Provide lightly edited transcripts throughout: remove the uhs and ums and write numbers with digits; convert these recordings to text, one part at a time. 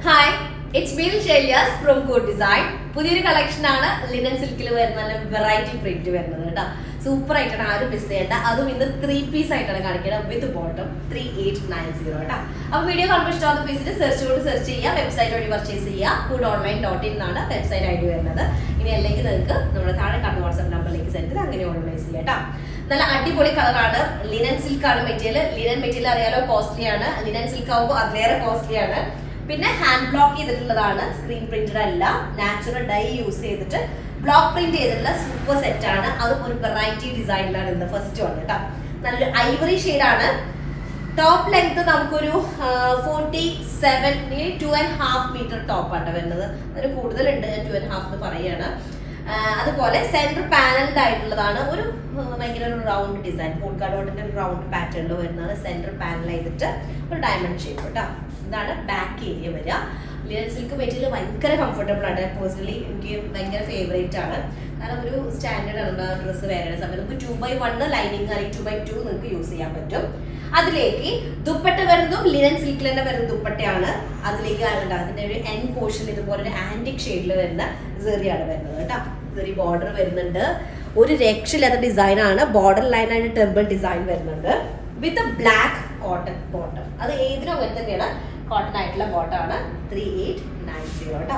Hi, it's me Shelyas from code design. പുതിയൊരു collection ആണ് linen സിൽക്കിൽ വരുന്ന വെറൈറ്റി പ്രിന്റ് വരുന്നത് കേട്ടോ. സൂപ്പർ ആയിട്ടാണ്, ആരും മിസ് ചെയ്യേണ്ട. അതും ഇന്ന് 3 പീസ് ആയിട്ടാണ് കാണിക്കുന്നത് വിത്ത് ബോട്ടം 3890 കേട്ടോ. അപ്പൊ വീഡിയോ കാണുമ്പോൾ ഇഷ്ടമാകുന്ന പീസിൽ സെർച്ച് ചെയ്യുക, വെബ്സൈറ്റ് വഴി പർച്ചേസ് ചെയ്യുക. foodonline.in എന്നാണ് വെബ്സൈറ്റ് ഐഡി വരുന്നത്. ഇനി അല്ലെങ്കിൽ നിങ്ങൾക്ക് നമ്മുടെ താഴെ കാണുന്ന വാട്സ്ആപ്പ് നമ്പറിലേക്ക് സെൻഡ് ചെയ്ത് അങ്ങനെ ഓർഗനൈസ് ചെയ്യാം കേട്ടോ. നല്ല അടിപൊളി കളറാണ്. ലിനൻ സിൽക്ക് ആണ് മെറ്റീരിയൽ. ലിനൻ മെറ്റീരിയൽ അറിയാലോ, കോസ്റ്റ്ലി ആണ്. ലിനൻ സിൽക്ക് ആകുമ്പോൾ അതിലേറെ കോസ്റ്റ്ലി ആണ്. പിന്നെ ഹാൻഡ് ബ്ലോക്ക് ചെയ്തിട്ടുള്ളതാണ്, സ്ക്രീൻ പ്രിന്റഡ് അല്ല. നാച്ചുറൽ ഡൈ യൂസ് ചെയ്തിട്ട് ബ്ലോക്ക് പ്രിന്റ് ചെയ്തിട്ടുള്ള സൂപ്പർ സെറ്റ് ആണ്. അതും ഒരു വെറൈറ്റി ഡിസൈനിലാണ് ഇന്ന് ഫസ്റ്റ് വന്നത് കേട്ടോ. നല്ലൊരു ഐവറി ഷെയ്ഡാണ്. ടോപ്പ് ലെങ്ത് നമുക്കൊരു 2.5 മീറ്റർ ടോപ്പാണ് വരുന്നത്. അതിന് കൂടുതലുണ്ട്, ഞാൻ 2.5 എന്ന് പറയുകയാണ്. അതുപോലെ സെന്റർ പാനൽഡ് ആയിട്ടുള്ളതാണ്. ഒരു ഭയങ്കര ഒരു റൗണ്ട് ഡിസൈൻ, പോൾക്കാഡോട്ടിന്റെ ഒരു റൗണ്ട് പാറ്റേണിൽ വരുന്നതാണ്. സെന്റർ പാനൽ ചെയ്തിട്ട് ഒരു ഡയമണ്ട് ഷേപ്പ് കേട്ടോ. ഇതാണ് ബാക്ക് ഏരിയ വരിക. ലിനൻ സിൽക്ക് മെറ്റീരിയൽ ഭയങ്കര കംഫർട്ടബിൾ ആണ്. പേഴ്സണലി എനിക്ക് ഭയങ്കര ഫേവറേറ്റ് ആണ്. കാരണം ഒരു സ്റ്റാൻഡേർഡ് ആണ് ഡ്രസ്സ് വേറെ സമയത്ത് നമുക്ക് 2x1 ലൈനിങ് അല്ലെങ്കിൽ 2x2 നിങ്ങൾക്ക് യൂസ് ചെയ്യാൻ പറ്റും. അതിലേക്ക് ദുപ്പട്ട വരുന്നതും ലിനൻ സിൽക്കിൽ തന്നെ വരുന്ന ദുപ്പട്ടയാണ്. അതിലേക്ക് അതിന്റെ ഒരു എൻ പോർഷൻ ഇതുപോലെ ഒരു ആന്റിക് ഷെയ്ഡിൽ വരുന്ന സെറിയാണ് വരുന്നത് കേട്ടോ. സെറി ബോർഡർ വരുന്നുണ്ട്. ഒരു രക്ഷയില്ലാത്ത ഡിസൈൻ ആണ്. ബോർഡർ ലൈൻ ആയിട്ട് ടെമ്പിൾ ഡിസൈൻ വരുന്നുണ്ട് വിത്ത് ബ്ലാക്ക് കോട്ടൺ ബോട്ടം. അത് ഏതിനും അങ്ങനെ തന്നെയാണ്, കോട്ടൺ ആയിട്ടുള്ള ബോട്ടം ആണ്. 3890 കേട്ടോ.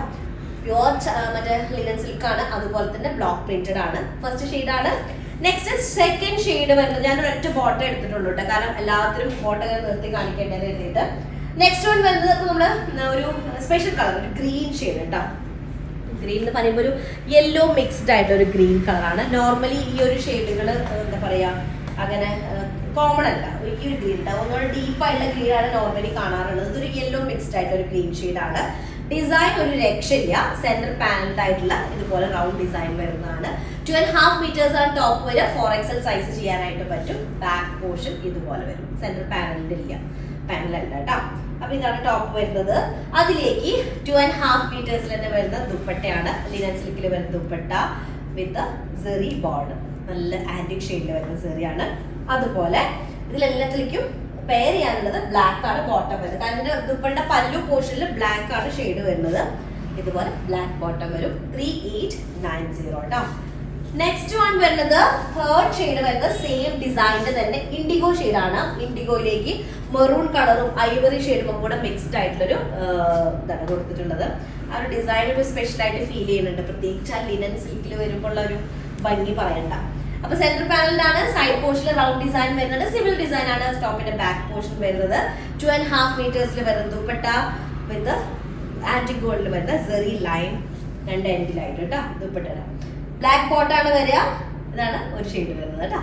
പ്യുവർ മറ്റേ ലിനൻ സിൽക്ക് ആണ്. അതുപോലെ തന്നെ ബ്ലോക്ക് പ്രിന്റഡ് ആണ്. ഫസ്റ്റ് ഷെയ്ഡ് ആണ്. നെക്സ്റ്റ് സെക്കൻഡ് ഷെയ്ഡ് വരുന്നത് ഞാൻ ഒരൊറ്റ ബോട്ടം എടുത്തിട്ടുള്ളൂ കേട്ടോ, കാരണം എല്ലാത്തിനും ബോട്ടം നിർത്തി കാണിക്കേണ്ടത് എഴുതിയിട്ട്. നെക്സ്റ്റ് വൺ വരുന്നത് നമ്മള് ഒരു സ്പെഷ്യൽ കളർ, ഒരു ഗ്രീൻ ഷെയ്ഡ് കേട്ടോ. ഗ്രീൻ എന്ന് പറയുമ്പോൾ ഒരു യെല്ലോ മിക്സ്ഡ് ആയിട്ടുള്ള ഒരു ഗ്രീൻ കളറാണ്. നോർമലി ഈ ഒരു ഷെയ്ഡുകൾ എന്താ പറയാ അങ്ങനെ കോമൺ അല്ല. ഈ ഒരു ഗ്രീൻ ഉണ്ടാവും, ഒന്നുകൂടെ ഡീപ്പായിട്ടുള്ള ഗ്രീൻ ആണ് നോർമലി കാണാറുള്ളത്. ഇതൊരു യെല്ലോ മിക്സ്ഡ് ആയിട്ടുള്ള ഒരു ഗ്രീൻ ഷെയ്ഡാണ്. ഡിസൈൻ ഒരു രക്ഷയില്ല. സെന്റർ പാനൽഡ് ആയിട്ടുള്ള ഇതുപോലെ റൗണ്ട് ഡിസൈൻ വരുന്നതാണ്. 2.5 meters ആണ് ടോപ്പ് വരെ. 4XL സൈസ് ചെയ്യാനായിട്ട് പറ്റും. ബാക്ക് പോർഷൻ ഇതുപോലെ വരും. സെന്റർ പാനലിന്റെ ഇല്ല, പാനലല്ല കേട്ടോ. അപ്പൊ ഇതാണ് ടോപ്പ് വരുന്നത്. അതിലേക്ക് 2.5 meters തന്നെ വരുന്ന ദുപ്പട്ടയാണ്. ലിനൻ സിൽക്കിൽ വരുന്ന ദുപ്പട്ട വിത്ത് സെറി ബോർഡർ. നല്ല ആന്റിക് ഷെയ്ഡിൽ വരുന്ന സെറിയാണ്. അതുപോലെ ഇതിലെല്ലാത്തിലേക്കും പെയർ ചെയ്യാനുള്ളത് ബ്ലാക്ക് ആണ് ബോട്ടം വരുന്നത്. കാരണം ഇതിന്റെ ദുപ്പട്ട പല്ലു പോർഷനിൽ ബ്ലാക്ക് ആണ് ഷെയ്ഡ് വരുന്നത്. ഇതുപോലെ ബ്ലാക്ക് ബോട്ടം വരും. 3890 കേട്ടോ. നെക്സ്റ്റ് വൺ വരുന്നത് തേർഡ് ഷെയ്ഡ് വരുന്നത് സെയിം ഡിസൈനിന്റെ തന്നെ ഇൻഡിഗോ ഷെയ്ഡാണ്. ഇൻഡിഗോയിലേക്ക് മെറൂൺ കളറും ഐവറി ഷെയ്ഡും കൂടെ മിക്സ്ഡ് ആയിട്ടുള്ളൊരു ഇതാണ് കൊടുത്തിട്ടുള്ളത്. ആ ഒരു ഡിസൈൻ ഒരു സ്പെഷ്യൽ ആയിട്ട് ഫീൽ ചെയ്യുന്നുണ്ട്. പ്രത്യേകിച്ച് ആ ലിനൻ സിൽക്കിൽ വരുമ്പോൾ ഉള്ള ഒരു ഭംഗി പറയണ്ട. അപ്പൊ സെന്റർ പാനലിലാണ്. സൈഡ് പോർഷനിൽ റൗണ്ട് ഡിസൈൻ വരുന്നത്. സിവിൽ ഡിസൈൻ ആണ് ടോപ്പിന്റെ ബാക്ക് പോർഷൻ വരുന്നത്. 2.5 meters വരുന്ന ദുപ്പട്ട വിത്ത് ആന്റിക് ഗോൾഡിൽ വരുന്ന സെറി ലൈൻ രണ്ട് എൻഡിലായിട്ട് കേട്ടോ. ദുപ്പട്ട ബ്ലാക്ക് ബോട്ടാണ് വരിക. ഇതാണ് ഒരു ഷെയ്ഡ് വരുന്നത് കേട്ടോ.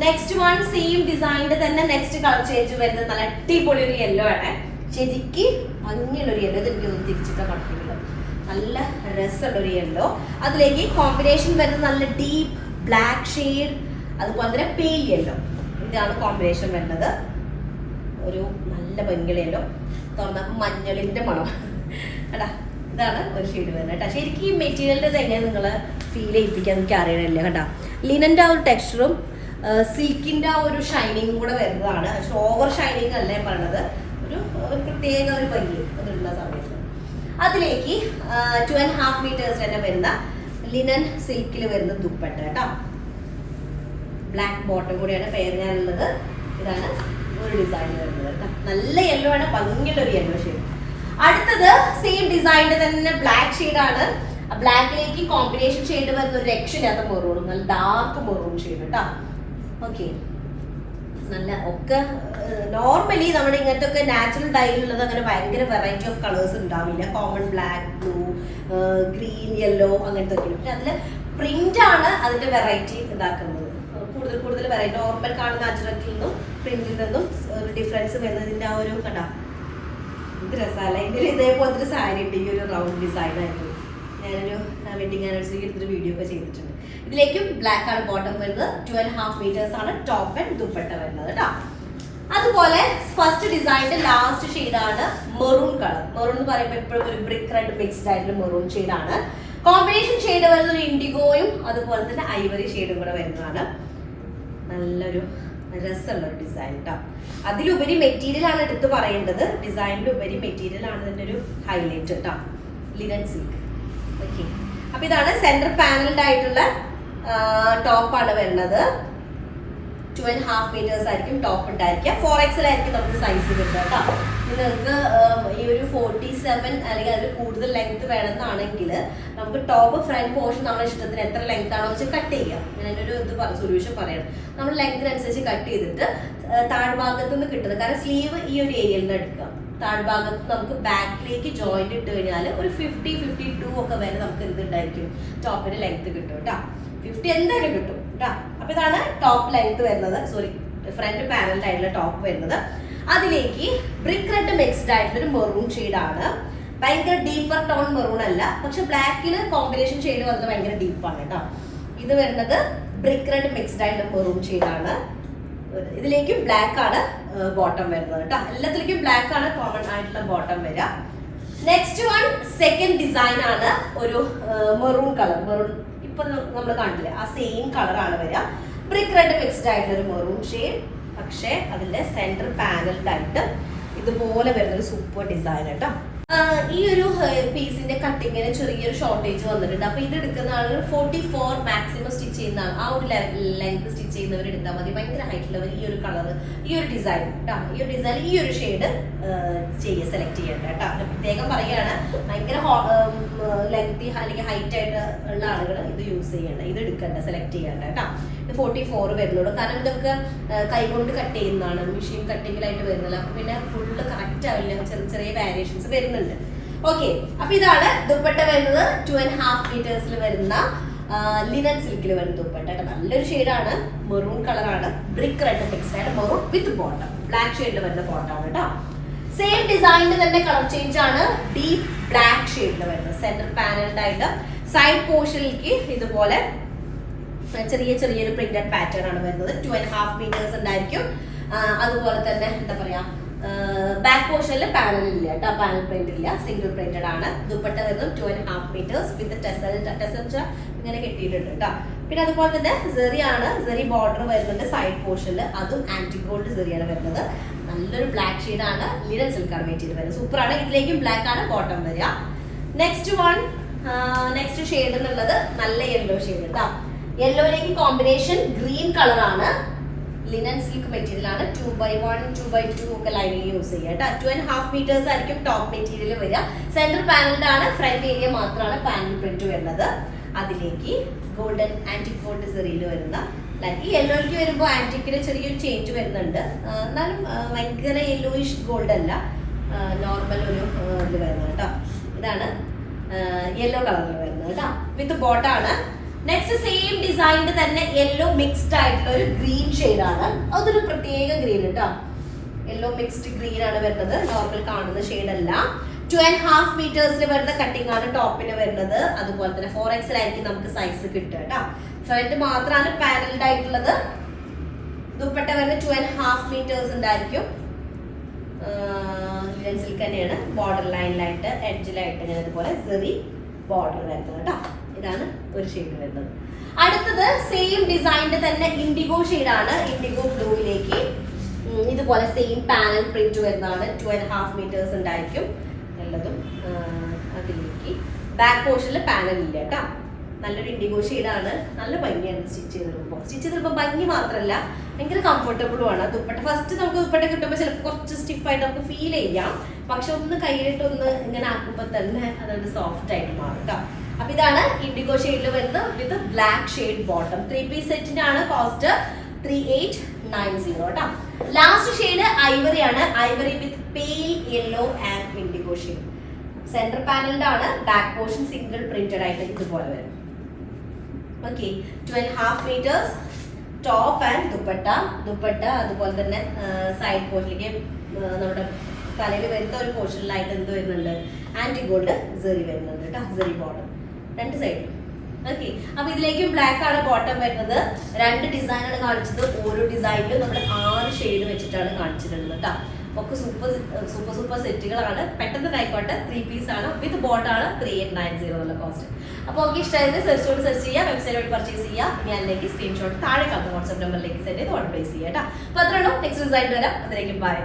നെക്സ്റ്റ് വൺ സെയിം ഡിസൈനിന്റെ തന്നെ നെക്സ്റ്റ് കളർ ചേഞ്ച് വരുന്നത് നല്ല അടിപൊളി ഒരു യെല്ലോ ആണ്. ശരിക്കും ഭംഗിയുള്ള ഒരു യെല്ലോ. ഇത് എനിക്ക് ഒന്ന് തിരിച്ചിട്ട് കണ്ടിട്ടുള്ളത് നല്ല രസമുള്ള ഒരു യെല്ലോ. അതിലേക്ക് കോമ്പിനേഷൻ വരുന്നത് നല്ല ഡീപ്പ് ബ്ലാക്ക് ഷെയ്ഡ്, അതുപോലെ തന്നെ പെയിൽ യെല്ലോ. ഇതാണ് കോമ്പിനേഷൻ വരുന്നത്. ഒരു നല്ല ഭംഗിയുള്ള യെല്ലോ. തുറന്നപ്പോൾ മഞ്ഞളിന്റെ മണം കേട്ടാ. ഇതാണ് ഒരു ഷെയ്ഡ് വരുന്നത് കേട്ടോ. ശരിക്കും ഈ മെറ്റീരിയലിൻ്റെ എങ്ങനെ നിങ്ങൾ ഫീൽ ചെയ്യിപ്പിക്കാൻ എനിക്ക് അറിയണില്ല കേട്ടോ. ലിനൻ്റെ ആ ഒരു ടെക്സ്ചറും സിൽക്കിൻ്റെ ആ ഒരു ഷൈനിങ്ങും കൂടെ വരുന്നതാണ്. പക്ഷെ ഓവർ ഷൈനിങ് അല്ല ഞാൻ പറയണത്. ഒരു പ്രത്യേക ഒരു ഭംഗി അതുള്ള സമയത്ത്. അതിലേക്ക് 2.5 meters തന്നെ വരുന്ന ലിനൻ സിൽക്കിൽ വരുന്ന ദുപ്പട്ട കേട്ടോ. ബ്ലാക്ക് ബോട്ടം കൂടിയാണ് പെയർ ചെയ്യാനുള്ളത്. ഇതാണ് ഒരു ഡിസൈൻ വരുന്നത് കേട്ടോ. നല്ല യെല്ലോ ആണ്, ഭംഗിയുള്ള ഒരു യെല്ലോ ഷെയ്ഡ്. അടുത്തത് സെയിം ഡിസൈനിന്റെ തന്നെ ബ്ലാക്ക് ഷെയ്ഡാണ്. ബ്ലാക്കിലേക്ക് കോമ്പിനേഷൻ ഷെയ്ഡ് വരുന്ന ഒരു രക്ഷയില്ലാത്ത മെറൂണും നല്ല ഡാർക്ക് മെറൂൺ ഷെയ്ഡ് കേട്ടോ. ഓക്കെ, നല്ല ഒക്കെ നോർമലി നമ്മുടെ ഇങ്ങനത്തെ ഒക്കെ നാച്ചുറൽ ഡൈയിലുള്ളത് അങ്ങനെ ഭയങ്കര വെറൈറ്റി ഓഫ് കളേഴ്സ് ഉണ്ടാവില്ല. Common black, blue, green, yellow അങ്ങനത്തെ ഒക്കെ. പക്ഷെ അതിൽ പ്രിന്റ് ആണ് അതിന്റെ വെറൈറ്റി ഇതാക്കുന്നത്. കൂടുതൽ വെറൈറ്റി നോർമൽ കാണുന്ന നാച്ചുറലിൽ നിന്നും പ്രിന്റിൽ നിന്നും ഒരു ഡിഫറൻസ് വരുന്നതിന്റെ ആ ഒരു കണ്ടാ ഇത് രസമല്ല. എൻ്റെ ഇതേപോലത്തെ ഒരു സാരി ഉണ്ട്. ഈ ഒരു റൗണ്ട് ഡിസൈൻ ആയിരുന്നു. ഞാനൊരു വെഡിങ് ആനിവേഴ്സറിക്ക് എടുത്തൊരു വീഡിയോ ഒക്കെ ചെയ്തിട്ടുണ്ട്. ഇതിലേക്കും ബ്ലാക്ക് ആണ് ബോട്ടം വരുന്നത്. 2.5 meters ആണ് ടോപ്പ് ആൻഡ് ദുപ്പട്ട വരുന്നത് കേട്ടോ. അതുപോലെ ഫസ്റ്റ് ഡിസൈനിന്റെ ലാസ്റ്റ് ഷെയ്ഡാണ് മെറൂൺ കളർ. മെറൂൺ എന്ന് പറയുമ്പോൾ എപ്പോഴും ഒരു ബ്രിക്ക് റെഡ് മിക്സ്ഡ് ആയിട്ടുള്ള മെറൂൺ ഷെയ്ഡാണ്. കോമ്പിനേഷൻ ഷെയ്ഡ് വരുന്നത് ഒരു ഇൻഡിഗോയും അതുപോലെ തന്നെ ഐവറി ഷെയ്ഡും കൂടെ വരുന്നതാണ്. നല്ലൊരു രസമുള്ള ഒരു ഡിസൈൻ കേട്ടോ. അതിലുപരി മെറ്റീരിയൽ ആണ് എടുത്ത് പറയേണ്ടത്. ഡിസൈനിലുപരി മെറ്റീരിയൽ ആണ് ഇതിന്റെ ഒരു ഹൈലൈറ്റ് കേട്ടോ. Linen silk. ഓക്കെ, അപ്പൊ ഇതാണ് സെന്റർ പാനൽഡ് ആയിട്ടുള്ള ടോപ്പാണ് വരുന്നത്. 2.5 meters ആയിരിക്കും ടോപ്പ് ഉണ്ടായിരിക്കുക. 4XL ആയിരിക്കും നമുക്ക് സൈസ് കിട്ടുക കേട്ടോ. നിങ്ങൾക്ക് ഈ ഒരു 47 അല്ലെങ്കിൽ അതിൽ കൂടുതൽ ലെങ്ത് വേണമെന്നാണെങ്കിൽ നമുക്ക് ടോപ്പ് ഫ്രണ്ട് പോർഷൻ നമ്മുടെ ഇഷ്ടത്തിന് എത്ര ലെങ്ത് ആണോ വെച്ചാൽ കട്ട് ചെയ്യാം. ഞാൻ അതിൻ്റെ ഒരു സൊല്യൂഷൻ പറയണം. നമ്മൾ ലെങ്തിനനുസരിച്ച് കട്ട് ചെയ്തിട്ട് താഴ്ഭാഗത്ത് നിന്ന് കിട്ടുന്നത്, കാരണം സ്ലീവ് ഈ ഒരു ഏരിയയിൽ നിന്ന് എടുക്കാം. താഴ്ഭാഗത്ത് നമുക്ക് ബാക്കിലേക്ക് ജോയിന്റ് ഇട്ട് കഴിഞ്ഞാൽ ഒരു 50-52 ഒക്കെ വരെ നമുക്ക് എന്തുണ്ടായിരിക്കും ടോപ്പിന് ലെങ്ത് കിട്ടും കേട്ടോ. 50 എന്തായാലും കിട്ടും കേട്ടോ. അപ്പൊ ഇതാണ് ടോപ്പ് ലെങ്ത് വരുന്നത്, സോറി ഫ്രണ്ട് പാനലിന്റെ ആയിട്ടുള്ള ടോപ്പ് വരുന്നത്. അതിലേക്ക് ബ്രിക്ക് റെഡ് മിക്സ്ഡ് ആയിട്ടുള്ള ഒരു മെറൂൺ ഷെയ്ഡാണ്. ഭയങ്കര ഡീപ്പർ ടോൺ മെറൂൺ അല്ല, പക്ഷെ ബ്ലാക്കിന് കോമ്പിനേഷൻ ഷെയ്ഡ് വന്നത് ഭയങ്കര ഡീപ്പാണ് കേട്ടോ. ഇത് വരുന്നത് ബ്രിക്ക് റെഡ് മിക്സ്ഡ് ആയിട്ടുള്ള മെറൂൺ ഷെയ്ഡാണ്. ഇതിലേക്കും ബ്ലാക്ക് ആണ് ബോട്ടം വരുന്നത് കേട്ടോ. എല്ലാത്തിലേക്കും ബ്ലാക്ക് ആണ് കോമൺ ആയിട്ടുള്ള ബോട്ടം വരിക. നെക്സ്റ്റ് വൺ സെക്കൻഡ് ഡിസൈൻ ആണ് ഒരു മെറൂൺ കളർ. മെറൂൺ ഇപ്പൊ നമ്മൾ കണ്ടില്ലേ, ആ സെയിം കളറാണ് വരിക. ബ്രിക്ക് റെഡ് മിക്സ്ഡ് ആയിട്ടുള്ള ഒരു മെറൂൺ ഷെയ്ഡ്, പക്ഷേ അതിന്റെ സെന്റർ പാനൽഡ് ആയിട്ട് ഇതുപോലെ വരുന്ന ഒരു സൂപ്പർ ഡിസൈൻ കേട്ടോ. ഈ ഒരു പീസിന്റെ കട്ടിങ്ങിന് ചെറിയൊരു ഷോർട്ടേജ് വന്നിട്ടുണ്ട്. അപ്പൊ ഇത് എടുക്കുന്ന ആളുകൾ 44 മാക്സിമം സ്റ്റിച്ച് ചെയ്യുന്ന ആ ഒരു ലെങ്ത് സ്റ്റിച്ച് ചെയ്യുന്നവർ എടുത്താൽ മതി. ഭയങ്കര ഹൈറ്റ് ഉള്ളവർ ഈ ഒരു കളർ, ഈ ഒരു ഡിസൈൻ കേട്ടോ, ഈ ഒരു ഡിസൈൻ, ഈ ഒരു ഷെയ്ഡ് സെലക്ട് ചെയ്യേണ്ട കേട്ടോ. പ്രത്യേകം പറയുകയാണ്, ഭയങ്കര ലെങ്തി അല്ലെങ്കിൽ ഹൈറ്റ് ആയിട്ട് ഉള്ള ആളുകൾ ഇത് യൂസ് ചെയ്യേണ്ട, ഇത് എടുക്കേണ്ട, സെലക്ട് ചെയ്യേണ്ട കേട്ടോ. ഇത് 44 വരുന്നുള്ളൂ. കാരണം ഇതൊക്കെ കൈകൊണ്ട് കട്ട് ചെയ്യുന്നതാണ്, മെഷീൻ കട്ടിങ്ങിലായിട്ട് വരുന്നില്ല. അപ്പൊ പിന്നെ ഫുള്ള് കറക്റ്റ് ആവില്ല, ചെറിയ ചെറിയ വേരിയേഷൻസ് വരുന്നുണ്ട്. ഓക്കെ, അപ്പൊ ഇതാണ് ദുപ്പട്ട വരുന്നത്. 2.5 meters വരുന്ന ലിനൻ സിൽക്കിൽ വരുന്ന ദുപ്പട്ട. നല്ലൊരു ഷെയ്ഡാണ്, മെറൂൺ കളറാണ്. ബ്രിക്ക് റെഡ് മിക്സ്ഡ് ആയിട്ട് മെറൂൺ വിത്ത് ബോട്ടം, ബ്ലാക്ക് ഷെയ്ഡിൽ വരുന്ന ബോട്ടമാണ് കേട്ടോ. സെയിം ഡിസൈനിൽ തന്നെ കളർ ചേഞ്ച് ആണ്. ഡീപ് ബ്ലാക്ക് ഷെയ്ഡിൽ വരുന്നത് സെന്റർ പാനൽഡ് ആയിട്ട് സൈഡ് പോർഷനിലേക്ക് ഇതുപോലെ ചെറിയൊരു പ്രിന്റഡ് പാറ്റേൺ ആണ് വരുന്നത്. 2.5 meters ഉണ്ടായിരിക്കും. അതുപോലെ തന്നെ എന്താ പറയാ, ബാക്ക് പോർഷനിൽ പാനൽ ഇല്ല കേട്ടോ, പാനൽ പ്രിന്റ് ഇല്ല, സിംഗിൾ പ്രിന്റഡ് ആണ്. ദുപ്പട്ട വരുന്നത് 2.5 meters വിത്ത് ടെസൽ ഇങ്ങനെ കെട്ടിയിട്ടുണ്ട് കേട്ടോ. പിന്നെ അതുപോലെ തന്നെ സെറി ആണ്, സെറി ബോർഡർ വരുന്നുണ്ട് സൈഡ് പോർഷനിൽ, അതും ആന്റി ഗോൾഡ് സെറിയാണ് വരുന്നത്. നല്ലൊരു ബ്ലാക്ക് ഷെയ്ഡ് ആണ്, ലിനൻ സിൽക്കാണ് മെറ്റീരിയൽ വരുന്നത്. സൂപ്പർ ആണ്. ഇതിലേക്കും ബ്ലാക്ക് ആണ് ബോട്ടം വരിക. നെക്സ്റ്റ് ഷെയ്ഡ് എന്നുള്ളത് നല്ല യെല്ലോ ഷെയ്ഡ് കേട്ടോ. യെല്ലോയിലേക്ക് കോമ്പിനേഷൻ ഗ്രീൻ കളർ ആണ്. ലിനൻ സിൽക്ക് മെറ്റീരിയൽ ആണ്. 2x1 2x2 ഒക്കെ ലൈനിങ് യൂസ് ചെയ്യുക കേട്ടോ. 2.5 meters ആയിരിക്കും ടോപ്പ് മെറ്റീരിയൽ വരിക. സെന്റർ പാനൽഡ് ആണ്, ഫ്രണ്ട് ഏരിയ മാത്രമാണ് പാനൽ പ്രിന്റ് വരുന്നത്. അതിലേക്ക് ഗോൾഡൻ ആന്റിക് ഗോൾഡ് സെറിയിൽ വരുന്ന ഈ യെല്ലോയിലേക്ക് വരുമ്പോൾ ആന്റിക്കിന് ചെറിയൊരു ചേഞ്ച് വരുന്നുണ്ട്. എന്നാലും ഭയങ്കര യെല്ലോയിഷ് ഗോൾഡ് അല്ല, നോർമൽ ഒരു ഇത് വരുന്നത് കേട്ടോ. ഇതാണ് യെല്ലോ കളറിൽ വരുന്നത് കേട്ടോ, വിത്ത് ബോട്ടാണ്. നെക്സ്റ്റ് സെയിം ഡിസൈനിന്റെ തന്നെ യെല്ലോ മിക്സ്ഡ് ആയിട്ടുള്ള ഒരു ഗ്രീൻ ഷെയ്ഡ് ആണ്. അതൊരു പ്രത്യേക ഗ്രീൻ കേട്ടോ, യെല്ലോ മിക്സ്ഡ് ഗ്രീൻ ആണ് വരുന്നത്. നോർമൽ കാണുന്ന ഷെയ്ഡ് അല്ല. 2.5 meters വരുന്ന കട്ടിംഗ് ആണ് ടോപ്പിന് വരുന്നത്. അതുപോലെ തന്നെ 4XL ആയിരിക്കും നമുക്ക് സൈസ് കിട്ടുക കേട്ടോ. ഫ്രണ്ട് മാത്രമാണ് പാനൽഡ് ആയിട്ടുള്ളത്. ദുപ്പട്ട വരുന്നത് 2.5 meters ഉണ്ടായിരിക്കും. ലിനൻ സിൽക്ക് തന്നെയാണ്. ബോർഡർ ലൈനിലായിട്ട് എഡ്ജിലായിട്ട് ഇങ്ങനെ ഇതുപോലെ സെറി ബോർഡർ വരുന്നത് കേട്ടോ. ഇതാണ് ഒരു ഷെയ്ഡ് വരുന്നത്. അടുത്തത് സെയിം ഡിസൈനിന്റെ തന്നെ ഇൻഡിഗോ ഷെയ്ഡ് ആണ്. ഇൻഡിഗോ ബ്ലൂയിലേക്ക് ഇതുപോലെ സെയിം പാനൽ പ്രിന്റ് വരുന്നതാണ്. 2.5 meters ഉണ്ടായിരിക്കും ഉള്ളതും. അതിലേക്ക് ബാക്ക് പോർഷനിൽ പാനൽ ഇല്ല കേട്ടോ. നല്ലൊരു ഇൻഡിഗോ ഷെയ്ഡാണ്. നല്ല ഭംഗിയാണ് സ്റ്റിച്ച് ചെയ്തിടുമ്പോൾ ഭംഗി മാത്രമല്ല ഭയങ്കര കംഫർട്ടബിളും ആണ്. ദുപ്പട്ട ഫസ്റ്റ് നമുക്ക് ദുപ്പട്ട കിട്ടുമ്പോൾ ചിലപ്പോൾ കുറച്ച് സ്റ്റിഫായിട്ട് നമുക്ക് ഫീൽ ചെയ്യാം, പക്ഷെ ഒന്ന് കയ്യിലിട്ടൊന്ന് ഇങ്ങനെ ആക്കുമ്പോൾ തന്നെ അതൊരു സോഫ്റ്റ് ആയിട്ട് മാറും കേട്ടോ. അപ്പൊ ഇതാണ് ഇൻഡിഗോ ഷെയ്ഡിൽ വരുന്നത് വിത്ത് ബ്ലാക്ക് ഷെയ്ഡ് ബോട്ടം. 3-piece സെറ്റിന്റെ ആണ് കോസ്റ്റ് 3890 കേട്ടോ. ലാസ്റ്റ് ഷെയ്ഡ് ഐവറി ആണ്. Ivory with pale yellow and indigo shade. Centre പാനലിന്റെ ആണ്. ബാക്ക് പോർഷൻ സിംഗിൾ പ്രിന്റഡ് ആയിട്ട് ഇതുപോലെ വരും. Okay, 2.5 meters top and dupatta അതുപോലെ തന്നെ സൈഡ് പോർഷനിലേക്ക് നമ്മുടെ തലയിൽ വരുന്ന ഒരു പോർഷനിലായിട്ട് എന്ത് വരുന്നുണ്ട്, ആന്റി ഗോൾഡ് സെറി വരുന്നുണ്ട് കേട്ടോ, സെറി ബോർഡർ രണ്ട് സൈഡിലും. ഓക്കെ, അപ്പൊ ഇതിലേക്കും ബ്ലാക്ക് ആണ് ബോട്ടം വരുന്നത്. 2 ഡിസൈനാണ് കാണിച്ചത്. ഓരോ ഡിസൈനിലും നമ്മൾ 6 ഷെയ്ഡ് വെച്ചിട്ടാണ് കാണിച്ചിട്ടുള്ളത് കേട്ടോ. ഒക്കെ സൂപ്പർ സെറ്റുകളാണ്. പെട്ടെന്ന് ആയിക്കോട്ടെ, 3 പീസ് ആണ്, വിത്ത് ബോട്ടാണ് 3890 എന്നുള്ള കോസ്റ്റ്. അപ്പോൾ ഓക്കെ, ഇഷ്ടമായത് സെർച്ച് ചെയ്യുക, വെബ്സൈറ്റ് വഴി പർച്ചേസ് ചെയ്യുക. ഇനി അതിലേക്ക് സ്ക്രീൻഷോട്ട് താഴെ കാണുന്ന വാട്സ്ആപ്പ് നമ്പറിലേക്ക് സെൻഡ് ചെയ്ത് ഓർഡർ പ്ലേസ് ചെയ്യുക കേട്ടോ. അപ്പോൾ അത്രയുള്ളൂ. നെക്സ്റ്റ് ഡിസൈൻ വരാം. അതിലേക്ക് ബൈ.